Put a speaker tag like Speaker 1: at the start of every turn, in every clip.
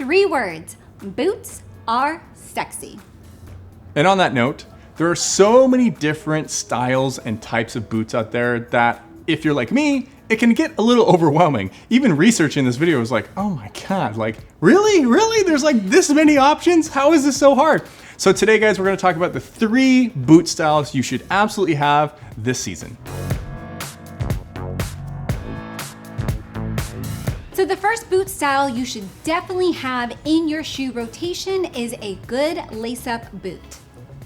Speaker 1: 3 words: boots are sexy.
Speaker 2: And on that note, there are so many different styles and types of boots out there that if you're like me, it can get a little overwhelming. Even researching this video was like, oh my God, like really? There's like this many options? How is this so hard? So today, guys, we're gonna talk about the 3 boot styles you should absolutely have this season.
Speaker 1: So the first boot style you should definitely have in your shoe rotation is a good lace-up boot.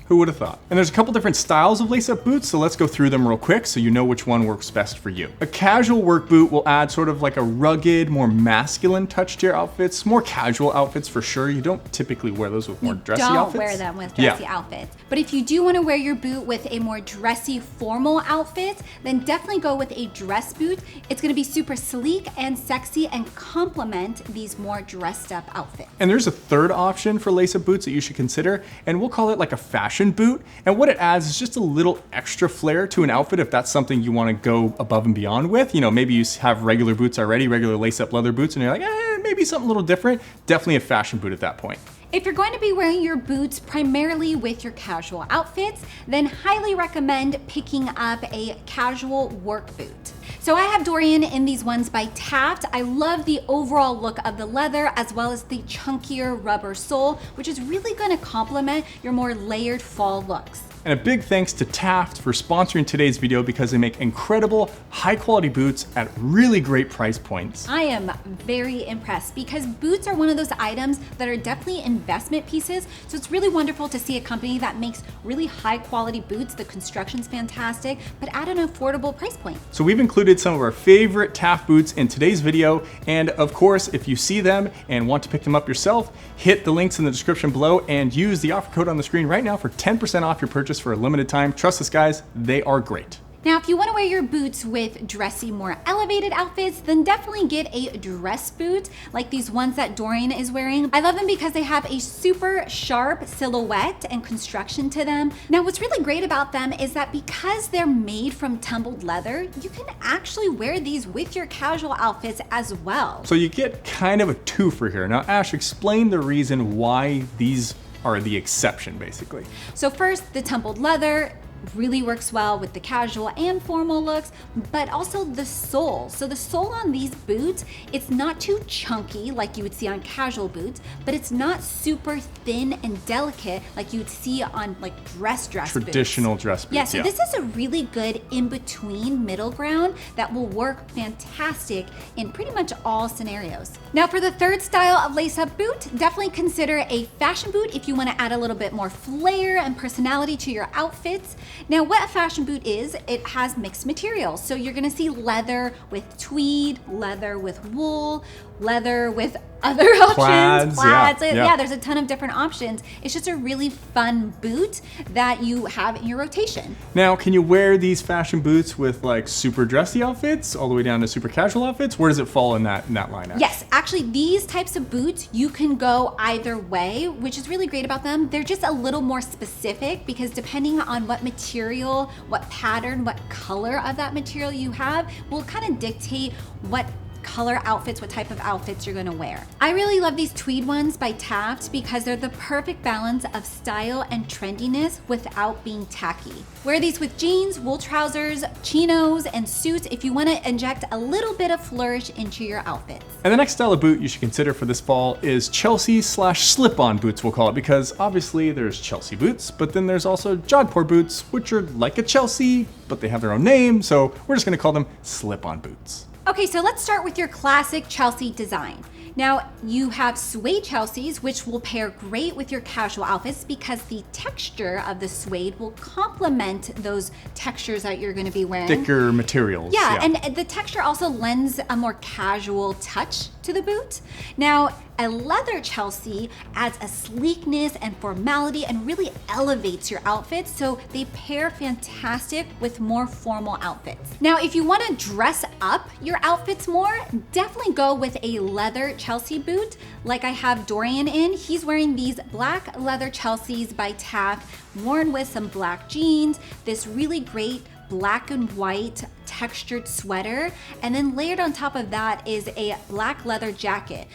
Speaker 2: Who would have thought? And there's a couple different styles of lace-up boots, so let's go through them real quick so you know which one works best for you. A casual work boot will add sort of like a rugged, more masculine touch to your outfits, more casual outfits for sure. You don't typically wear those with more dressy outfits.
Speaker 1: You don't wear them with dressy outfits. But if you do want to wear your boot with a more dressy, formal outfit, then definitely go with a dress boot. It's going to be super sleek and sexy and complement these more dressed up outfits.
Speaker 2: And there's a third option for lace-up boots that you should consider, and we'll call it like a fashion boot. And what it adds is just a little extra flair to an outfit if that's something you want to go above and beyond with. You know, maybe you have regular boots already, regular lace-up leather boots, and you're like, maybe something a little different. Definitely a fashion boot at that point.
Speaker 1: If you're going to be wearing your boots primarily with your casual outfits, then highly recommend picking up a casual work boot. So I have Dorian in these ones by TAFT. I love the overall look of the leather as well as the chunkier rubber sole, which is really going to complement your more layered fall looks.
Speaker 2: And a big thanks to TAFT for sponsoring today's video because they make incredible, high quality boots at really great price points.
Speaker 1: I am very impressed because boots are one of those items that are definitely investment pieces. So it's really wonderful to see a company that makes really high quality boots. The construction's fantastic, but at an affordable price point.
Speaker 2: So we've included some of our favorite TAFT boots in today's video. And of course, if you see them and want to pick them up yourself, hit the links in the description below and use the offer code on the screen right now for 10% off your purchase for a limited time. Trust us, guys, they are great.
Speaker 1: Now, if you want to wear your boots with dressy, more elevated outfits, then definitely get a dress boot like these ones that Dorian is wearing. I love them because they have a super sharp silhouette and construction to them. Now, what's really great about them is that because they're made from tumbled leather, you can actually wear these with your casual outfits as well.
Speaker 2: So you get kind of a twofer here. Now, Ash, explain the reason why these are the exception, basically.
Speaker 1: So first, the tumbled leather really works well with the casual and formal looks, but also the sole. So the sole on these boots, it's not too chunky like you would see on casual boots, but it's not super thin and delicate like you would see on like dress
Speaker 2: traditional
Speaker 1: boots.
Speaker 2: Dress boots.
Speaker 1: Yeah, so this is a really good in-between middle ground that will work fantastic in pretty much all scenarios. Now for the third style of lace-up boot, definitely consider a fashion boot if you want to add a little bit more flair and personality to your outfits. Now, what a fashion boot is, it has mixed materials. So you're gonna see leather with tweed, leather with wool, leather with other options, plaids. Yeah, there's a ton of different options. It's just a really fun boot that you have in your rotation.
Speaker 2: Now, can you wear these fashion boots with like super dressy outfits all the way down to super casual outfits? Where does it fall in that line?
Speaker 1: Yes, actually these types of boots, you can go either way, which is really great about them. They're just a little more specific because depending on what material, what pattern, what color of that material you have will kind of dictate what color outfits, what type of outfits you're gonna wear. I really love these tweed ones by TAFT because they're the perfect balance of style and trendiness without being tacky. Wear these with jeans, wool trousers, chinos, and suits if you wanna inject a little bit of flourish into your outfits.
Speaker 2: And the next style of boot you should consider for this fall is Chelsea / slip-on boots, we'll call it, because obviously there's Chelsea boots, but then there's also Jodhpur boots, which are like a Chelsea, but they have their own name, so we're just gonna call them slip-on boots.
Speaker 1: Okay, so let's start with your classic Chelsea design. Now, you have suede Chelseas, which will pair great with your casual outfits because the texture of the suede will complement those textures that you're gonna be wearing.
Speaker 2: Thicker materials.
Speaker 1: Yeah, and the texture also lends a more casual touch to the boot. Now, a leather Chelsea adds a sleekness and formality and really elevates your outfits, so they pair fantastic with more formal outfits. Now, if you wanna dress up your outfits more, definitely go with a leather Chelsea boot like I have Dorian in. He's wearing these black leather Chelseas by TAFT, worn with some black jeans, this really great black and white textured sweater, and then layered on top of that is a black leather jacket.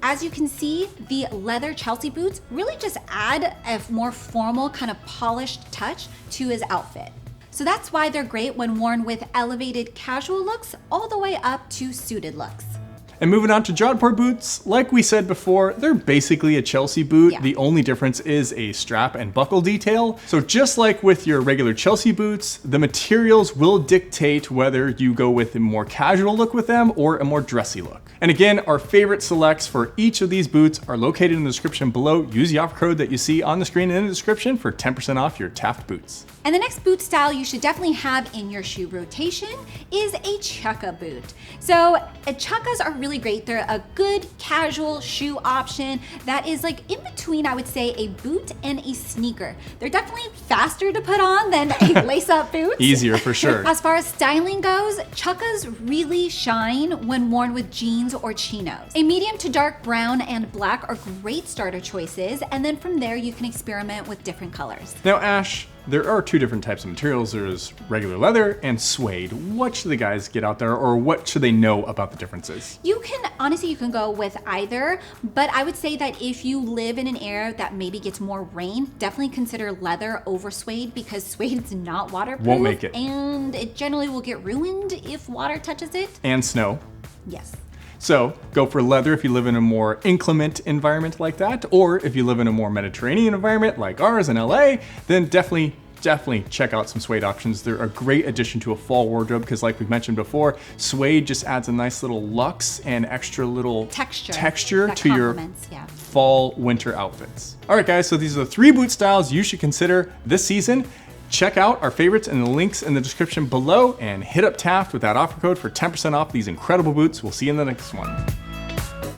Speaker 1: As you can see, the leather Chelsea boots really just add a more formal kind of polished touch to his outfit. So that's why they're great when worn with elevated casual looks all the way up to suited looks.
Speaker 2: And moving on to Jodhpur boots, like we said before, they're basically a Chelsea boot.
Speaker 1: Yeah.
Speaker 2: The only difference is a strap and buckle detail. So just like with your regular Chelsea boots, the materials will dictate whether you go with a more casual look with them or a more dressy look. And again, our favorite selects for each of these boots are located in the description below. Use the offer code that you see on the screen and in the description for 10% off your TAFT boots.
Speaker 1: And the next boot style you should definitely have in your shoe rotation is a CHUKKA boot. So CHUKKAs are really great. They're a good casual shoe option that is like in between, I would say, a boot and a sneaker. They're definitely faster to put on than a lace-up boot.
Speaker 2: Easier for sure.
Speaker 1: As far as styling goes, CHUKKAs really shine when worn with jeans or chinos. A medium to dark brown and black are great starter choices, and then from there you can experiment with different colors.
Speaker 2: Now, Ash, there are two different types of materials. There's regular leather and suede. What should the guys get out there, or what should they know about the differences?
Speaker 1: You can go with either, but I would say that if you live in an area that maybe gets more rain, definitely consider leather over suede, because suede is not waterproof.
Speaker 2: Won't make it.
Speaker 1: And it generally will get ruined if water touches it.
Speaker 2: And snow.
Speaker 1: Yes.
Speaker 2: So go for leather if you live in a more inclement environment like that, or if you live in a more Mediterranean environment like ours in LA, then definitely check out some suede options. They're a great addition to a fall wardrobe because, like we've mentioned before, suede just adds a nice little luxe and extra little texture to your fall winter outfits. All right, guys, so these are the 3 boot styles you should consider this season. Check out our favorites and the links in the description below, and hit up TAFT with that offer code for 10% off these incredible boots. We'll see you in the next one.